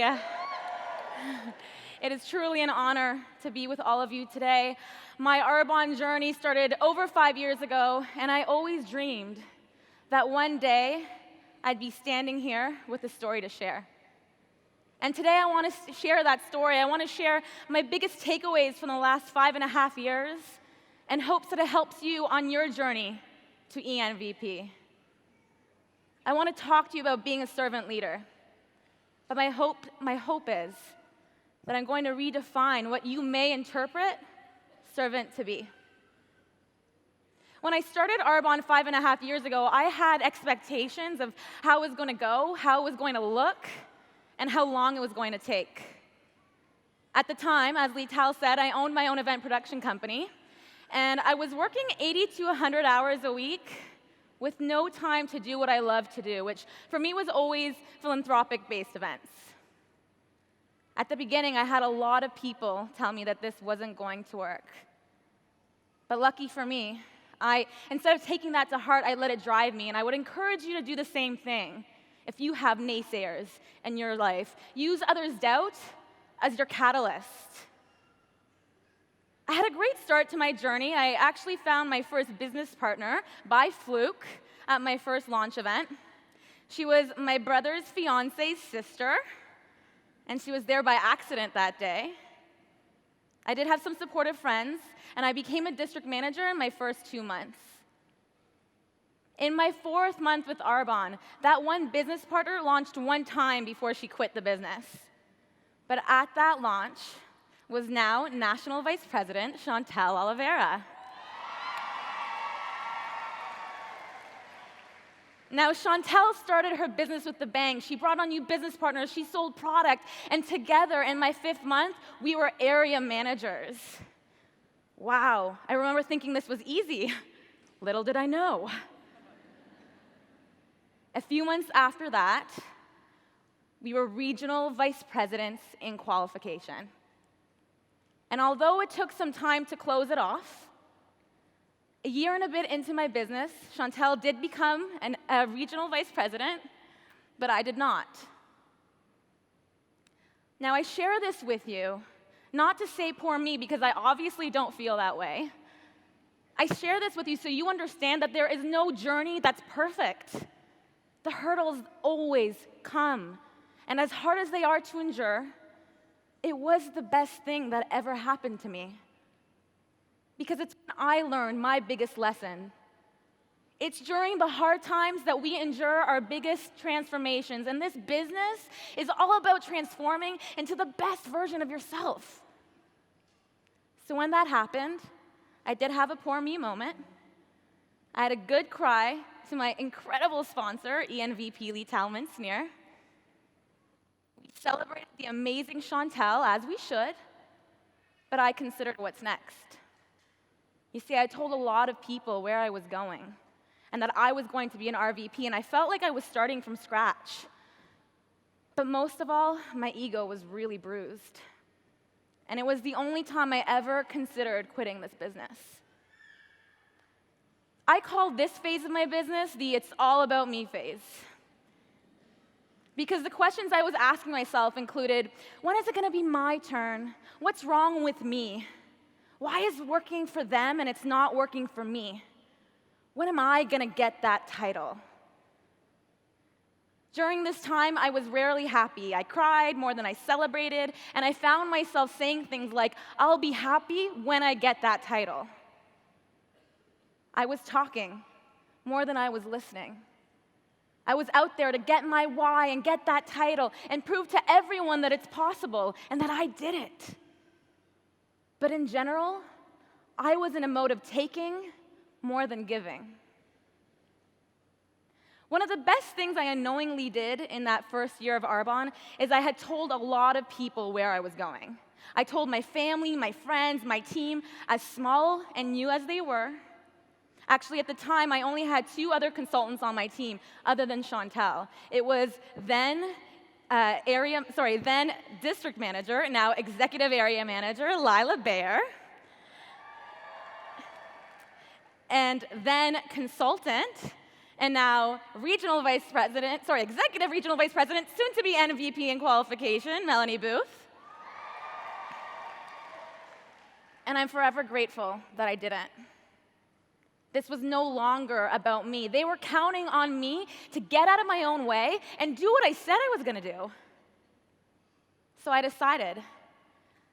Hi. It is truly an honor to be with all of you today. My Arbonne journey started over 5 years ago, and I always dreamed that one day I'd be standing here with a story to share. And today I want to share that story. I want to share my biggest takeaways from the last 5.5 years in hopes that it helps you on your journey to ENVP. I want to talk to you about being a servant leader. But my hope is that I'm going to redefine what you may interpret servant to be. When I started Arbonne 5.5 years ago, I had expectations of how it was going to go, how it was going to look, and how long it was going to take. At the time, as Lital said, I owned my own event production company, and I was working 80 to 100 hours a week with no time to do what I love to do, which for me was always philanthropic-based events. At the beginning, I had a lot of people tell me that this wasn't going to work. But lucky for me, instead of taking that to heart, I let it drive me, and I would encourage you to do the same thing. If you have naysayers in your life, use others' doubt as your catalyst. I had a great start to my journey. I actually found my first business partner by fluke at my first launch event. She was my brother's fiance's sister, and she was there by accident that day. I did have some supportive friends, and I became a district manager in my first 2 months. In my 4th month with Arbonne, that one business partner launched one time before she quit the business. But at that launch was now National Vice President Chantal Oliveira. Now, Chantal started her business with the bang. She brought on new business partners, she sold product, and together in my 5th month, we were area managers. Wow, I remember thinking this was easy. Little did I know. A few months after that, we were regional vice presidents in qualification. And although it took some time to close it off, a year and a bit into my business, Chantal did become a regional vice president, but I did not. Now, I share this with you, not to say poor me, because I obviously don't feel that way. I share this with you so you understand that there is no journey that's perfect. The hurdles always come. And as hard as they are to endure, it was the best thing that ever happened to me. Because it's when I learned my biggest lesson. It's during the hard times that we endure our biggest transformations. And this business is all about transforming into the best version of yourself. So when that happened, I did have a poor me moment. I had a good cry to my incredible sponsor, ENVP Lital Sneer. We celebrated the amazing Chantal, as we should, but I considered what's next. You see, I told a lot of people where I was going and that I was going to be an RVP, and I felt like I was starting from scratch. But most of all, my ego was really bruised. And it was the only time I ever considered quitting this business. I call this phase of my business the "it's all about me" phase. Because the questions I was asking myself included, when is it going to be my turn? What's wrong with me? Why is it working for them and it's not working for me? When am I going to get that title? During this time, I was rarely happy. I cried more than I celebrated, and I found myself saying things like, "I'll be happy when I get that title." I was talking more than I was listening. I was out there to get my why and get that title and prove to everyone that it's possible and that I did it. But in general, I was in a mode of taking more than giving. One of the best things I unknowingly did in that first year of Arbonne is I had told a lot of people where I was going. I told my family, my friends, my team, as small and new as they were. Actually, at the time, I only had 2 other consultants on my team other than Chantal. It was then district manager, now executive area manager, Lila Baer, and then consultant, and now executive regional vice president, soon to be MVP in qualification, Melanie Booth. And I'm forever grateful that I didn't. This was no longer about me. They were counting on me to get out of my own way and do what I said I was going to do. So I decided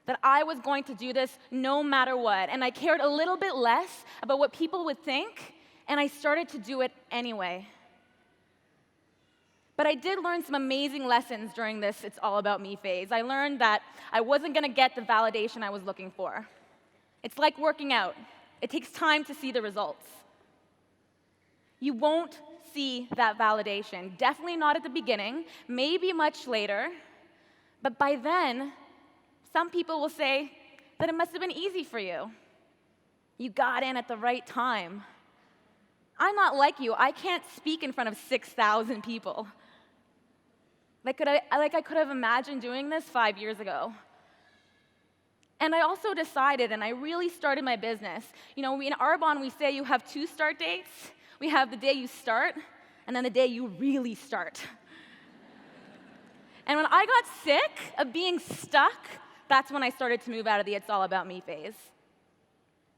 that I was going to do this no matter what, and I cared a little bit less about what people would think, and I started to do it anyway. But I did learn some amazing lessons during this "it's all about me" phase. I learned that I wasn't going to get the validation I was looking for. It's like working out. It takes time to see the results. You won't see that validation, definitely not at the beginning, maybe much later, but by then, some people will say that it must have been easy for you. You got in at the right time. I'm not like you. I can't speak in front of 6,000 people. I could have imagined doing this 5 years ago. And I also decided, and I really started my business. In Arbonne, we say you have 2 start dates. We have the day you start, and then the day you really start. And when I got sick of being stuck, that's when I started to move out of the "it's all about me" phase.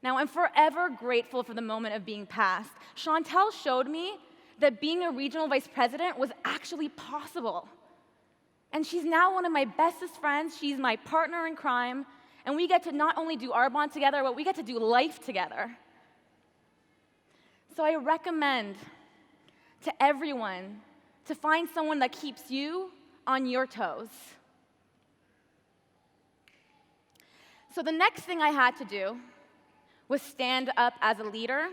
Now, I'm forever grateful for the moment of being past. Chantel showed me that being a regional vice president was actually possible. And she's now one of my bestest friends. She's my partner in crime. And we get to not only do Arbonne together, but we get to do life together. So I recommend to everyone to find someone that keeps you on your toes. So the next thing I had to do was stand up as a leader,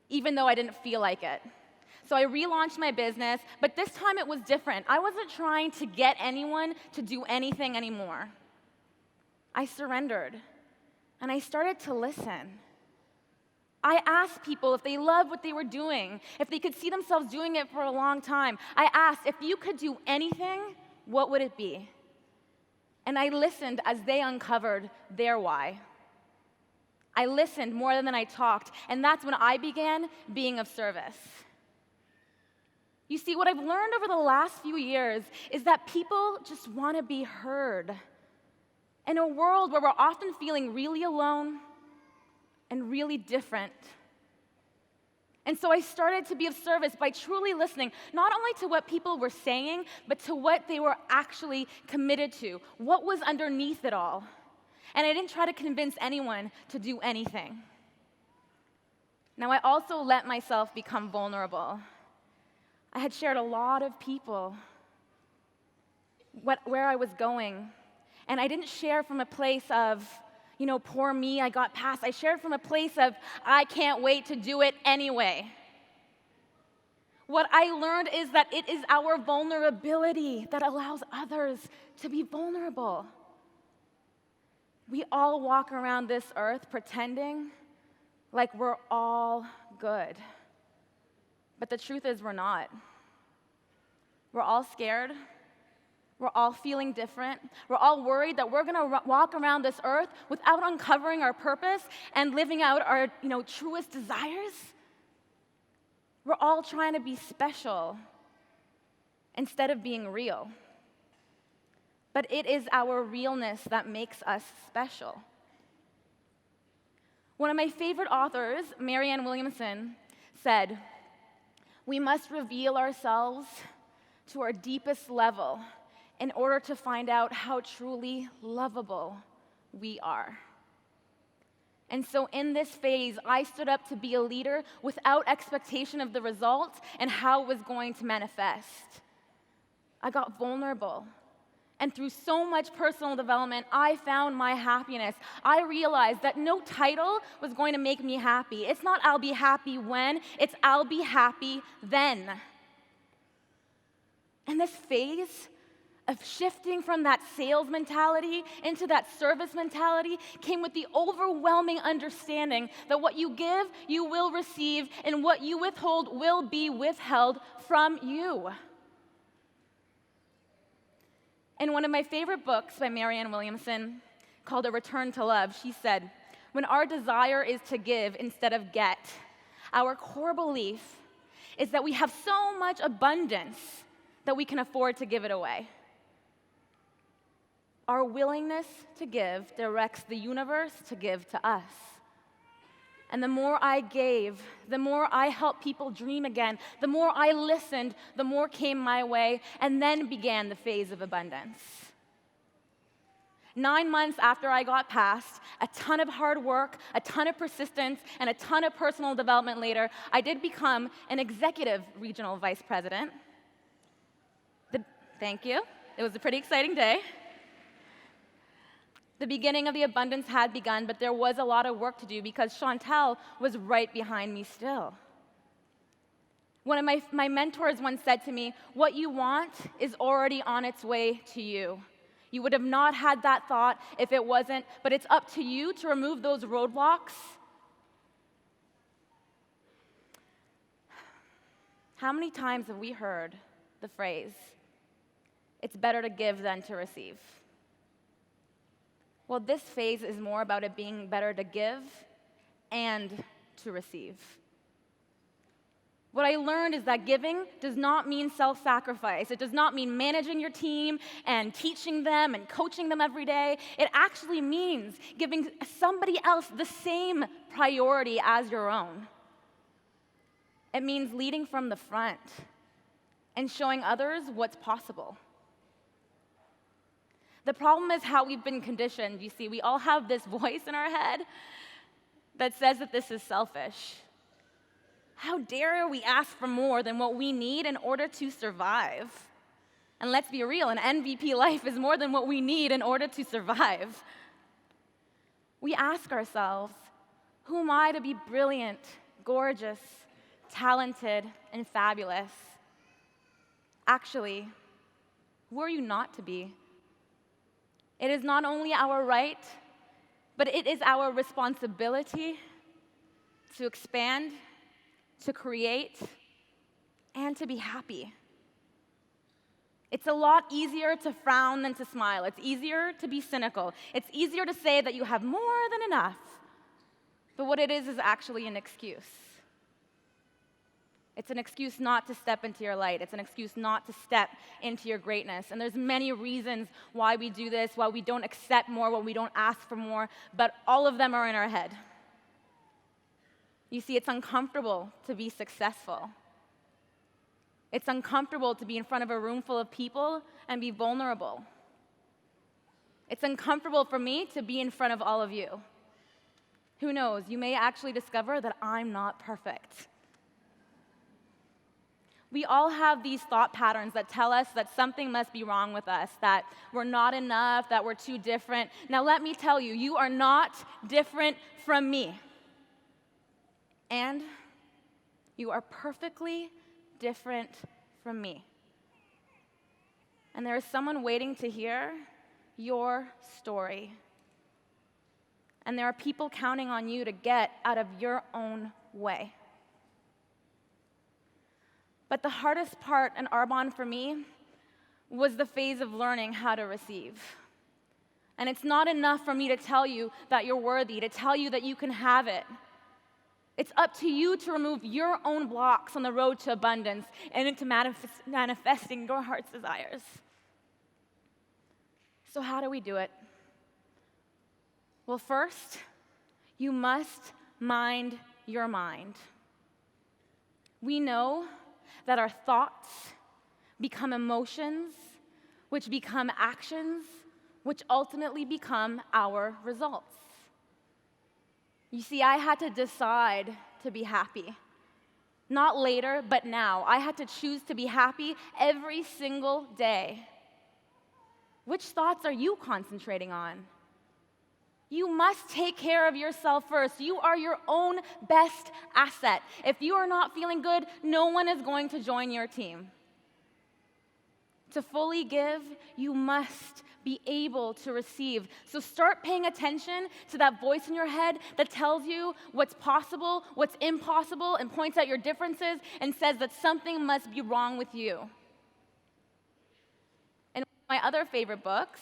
even though I didn't feel like it. So I relaunched my business, but this time it was different. I wasn't trying to get anyone to do anything anymore. I surrendered, and I started to listen. I asked people if they loved what they were doing, if they could see themselves doing it for a long time. I asked, if you could do anything, what would it be? And I listened as they uncovered their why. I listened more than I talked, and that's when I began being of service. You see, what I've learned over the last few years is that people just want to be heard. In a world where we're often feeling really alone and really different. And so I started to be of service by truly listening, not only to what people were saying, but to what they were actually committed to, what was underneath it all. And I didn't try to convince anyone to do anything. Now, I also let myself become vulnerable. I had shared a lot of people where I was going. And I didn't share from a place of, poor me, I got past. I shared from a place of, I can't wait to do it anyway. What I learned is that it is our vulnerability that allows others to be vulnerable. We all walk around this earth pretending like we're all good. But the truth is we're not. We're all scared. We're all feeling different. We're all worried that we're going to walk around this earth without uncovering our purpose and living out our, truest desires. We're all trying to be special instead of being real. But it is our realness that makes us special. One of my favorite authors, Marianne Williamson, said, "We must reveal ourselves to our deepest level in order to find out how truly lovable we are." And so in this phase, I stood up to be a leader without expectation of the results and how it was going to manifest. I got vulnerable. And through so much personal development, I found my happiness. I realized that no title was going to make me happy. It's not I'll be happy when, it's I'll be happy then. And this phase of shifting from that sales mentality into that service mentality came with the overwhelming understanding that what you give, you will receive, and what you withhold will be withheld from you. In one of my favorite books by Marianne Williamson, called A Return to Love, she said, "When our desire is to give instead of get, our core belief is that we have so much abundance that we can afford to give it away. Our willingness to give directs the universe to give to us. And the more I gave, the more I helped people dream again, the more I listened, the more came my way, and then began the phase of abundance. 9 months after I got past, a ton of hard work, a ton of persistence, and a ton of personal development later, I did become an executive regional vice president. Thank you. It was a pretty exciting day. The beginning of the abundance had begun, but there was a lot of work to do because Chantel was right behind me still. One of my mentors once said to me, "What you want is already on its way to you. You would have not had that thought if it wasn't, but it's up to you to remove those roadblocks." How many times have we heard the phrase, "It's better to give than to receive"? Well, this phase is more about it being better to give and to receive. What I learned is that giving does not mean self-sacrifice. It does not mean managing your team and teaching them and coaching them every day. It actually means giving somebody else the same priority as your own. It means leading from the front and showing others what's possible. The problem is how we've been conditioned. You see, we all have this voice in our head that says that this is selfish. How dare we ask for more than what we need in order to survive? And let's be real, an MVP life is more than what we need in order to survive. We ask ourselves, who am I to be brilliant, gorgeous, talented, and fabulous? Actually, who are you not to be? It is not only our right, but it is our responsibility to expand, to create, and to be happy. It's a lot easier to frown than to smile. It's easier to be cynical. It's easier to say that you have more than enough. But what it is actually an excuse. It's an excuse not to step into your light. It's an excuse not to step into your greatness. And there's many reasons why we do this, why we don't accept more, why we don't ask for more, but all of them are in our head. You see, it's uncomfortable to be successful. It's uncomfortable to be in front of a room full of people and be vulnerable. It's uncomfortable for me to be in front of all of you. Who knows, you may actually discover that I'm not perfect. We all have these thought patterns that tell us that something must be wrong with us, that we're not enough, that we're too different. Now let me tell you, you are not different from me. And you are perfectly different from me. And there is someone waiting to hear your story. And there are people counting on you to get out of your own way. But the hardest part in Arbonne for me was the phase of learning how to receive. And it's not enough for me to tell you that you're worthy, to tell you that you can have it. It's up to you to remove your own blocks on the road to abundance and into manifesting your heart's desires. So how do we do it? Well, first, you must mind your mind. We know that our thoughts become emotions, which become actions, which ultimately become our results. You see, I had to decide to be happy. Not later, but now. I had to choose to be happy every single day. Which thoughts are you concentrating on? You must take care of yourself first. You are your own best asset. If you are not feeling good, no one is going to join your team. To fully give, you must be able to receive. So start paying attention to that voice in your head that tells you what's possible, what's impossible, and points out your differences and says that something must be wrong with you. In one of my other favorite books,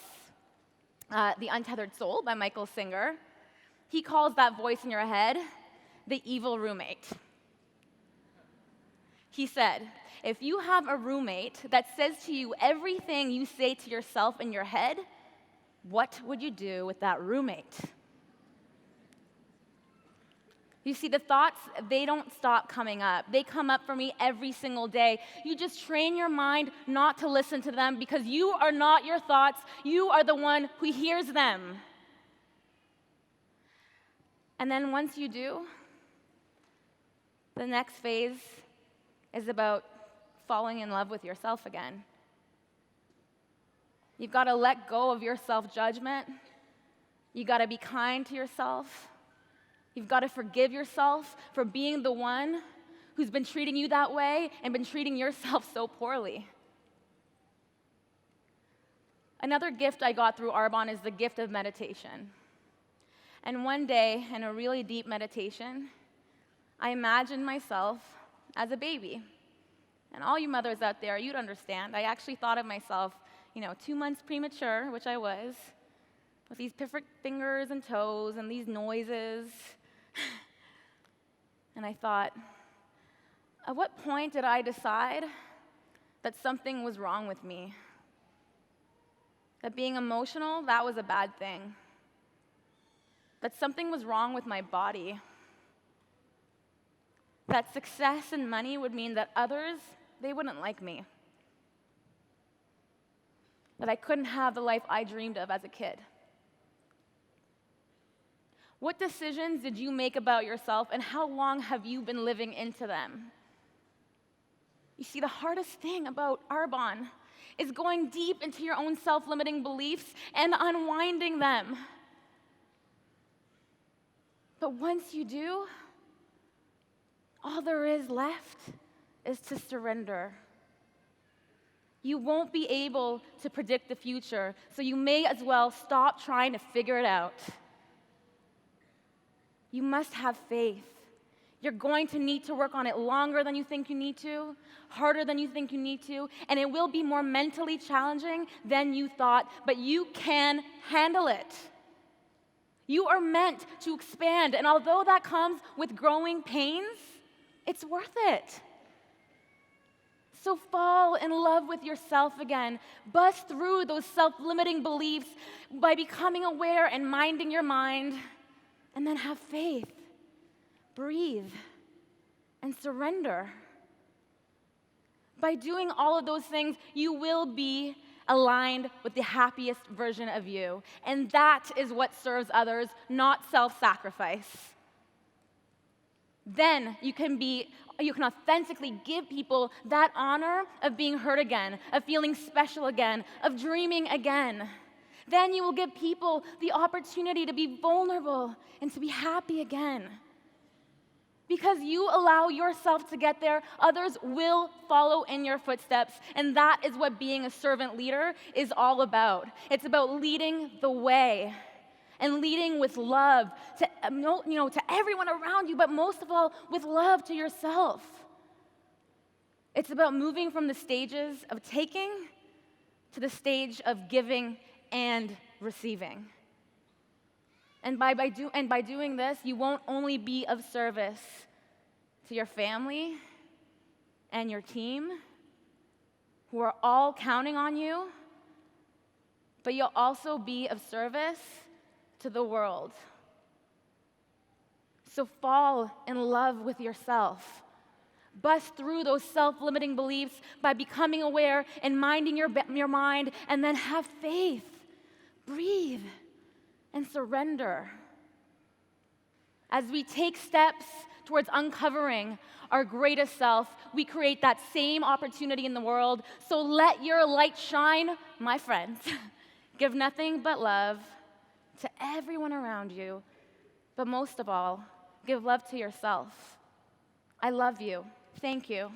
The Untethered Soul by Michael Singer, he calls that voice in your head the evil roommate. He said, if you have a roommate that says to you everything you say to yourself in your head, what would you do with that roommate? You see, the thoughts, they don't stop coming up. They come up for me every single day. You just train your mind not to listen to them because you are not your thoughts. You are the one who hears them. And then once you do, the next phase is about falling in love with yourself again. You've got to let go of your self-judgment. You've got to be kind to yourself. You've got to forgive yourself for being the one who's been treating you that way and been treating yourself so poorly. Another gift I got through Arbonne is the gift of meditation. And one day, in a really deep meditation, I imagined myself as a baby. And all you mothers out there, you'd understand. I actually thought of myself, 2 months premature, which I was, with these perfect fingers and toes and these noises. And I thought, at what point did I decide that something was wrong with me? That being emotional, that was a bad thing. That something was wrong with my body. That success and money would mean that others, they wouldn't like me. That I couldn't have the life I dreamed of as a kid. What decisions did you make about yourself, and how long have you been living into them? You see, the hardest thing about Arbonne is going deep into your own self-limiting beliefs and unwinding them. But once you do, all there is left is to surrender. You won't be able to predict the future, so you may as well stop trying to figure it out. You must have faith. You're going to need to work on it longer than you think you need to, harder than you think you need to, and it will be more mentally challenging than you thought, but you can handle it. You are meant to expand, and although that comes with growing pains, it's worth it. So fall in love with yourself again. Bust through those self-limiting beliefs by becoming aware and minding your mind. And then have faith, breathe, and surrender. By doing all of those things, you will be aligned with the happiest version of you. And that is what serves others, not self-sacrifice. Then you can authentically give people that honor of being heard again, of feeling special again, of dreaming again. Then you will give people the opportunity to be vulnerable and to be happy again. Because you allow yourself to get there, others will follow in your footsteps. And that is what being a servant leader is all about. It's about leading the way and leading with love to, to everyone around you, but most of all, with love to yourself. It's about moving from the stages of taking to the stage of giving and receiving. And by doing this, you won't only be of service to your family and your team, who are all counting on you, but you'll also be of service to the world. So fall in love with yourself. Bust through those self-limiting beliefs by becoming aware and minding your mind, and then have faith. Breathe and surrender. As we take steps towards uncovering our greatest self, we create that same opportunity in the world. So let your light shine, my friends. Give nothing but love to everyone around you, but most of all, give love to yourself. I love you. Thank you.